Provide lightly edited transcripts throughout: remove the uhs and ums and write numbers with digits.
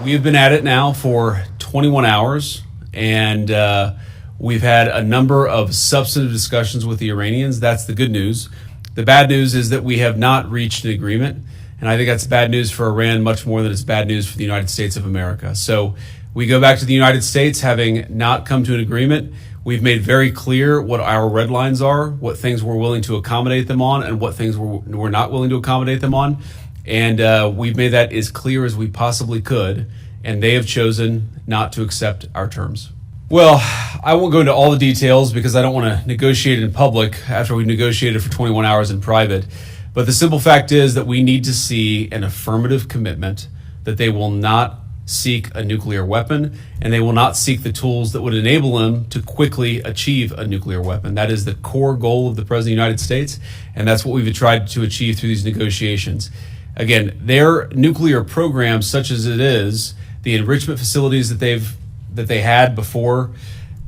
We have been at it now for 21 hours, and we've had a number of substantive discussions with the Iranians. That's the good news. The bad news is that we have not reached an agreement, and I think that's bad news for Iran much more than it's bad news for the United States of America. So we go back to the United States having not come to an agreement. We've made very clear what our red lines are, what things we're willing to accommodate them on, and what things we're not willing to accommodate them on. And we've made that as clear as we possibly could, and they have chosen not to accept our terms. Well, I won't go into all the details because I don't want to negotiate in public after we negotiated for 21 hours in private. But the simple fact is that we need to see an affirmative commitment that they will not seek a nuclear weapon, and they will not seek the tools that would enable them to quickly achieve a nuclear weapon. That is the core goal of the President of the United States, and that's what we've tried to achieve through these negotiations. Again, their nuclear program, such as it is, the enrichment facilities that they had before,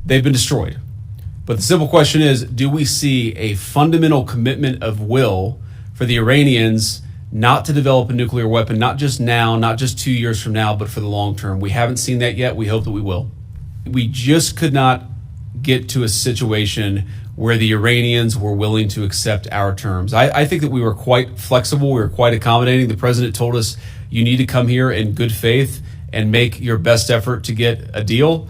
they've been destroyed. But the simple question is, do we see a fundamental commitment of will for the Iranians not to develop a nuclear weapon, not just now, not just 2 years from now, but for the long term? We haven't seen that yet. We hope that we will. We just could not get to a situation where the Iranians were willing to accept our terms. I think that we were quite flexible. We were quite accommodating. The president told us, you need to come here in good faith and make your best effort to get a deal.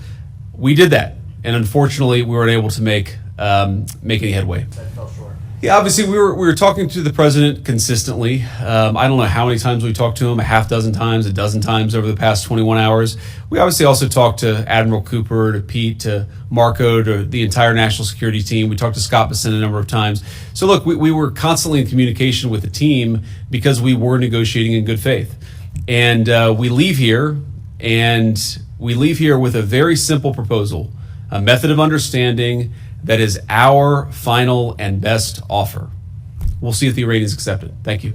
We did that. And unfortunately, we weren't able to make any headway. That fell short. Yeah, obviously we were talking to the president consistently. I don't know how many times we talked to him, a half dozen times, a dozen times over the past 21 hours. We obviously also talked to Admiral Cooper, to Pete, to Marco, to the entire national security team. We talked to Scott Besson a number of times. So look, we were constantly in communication with the team because we were negotiating in good faith. And we leave here with a very simple proposal, a method of understanding that is our final and best offer. We'll see if the Iranians accept it. Thank you.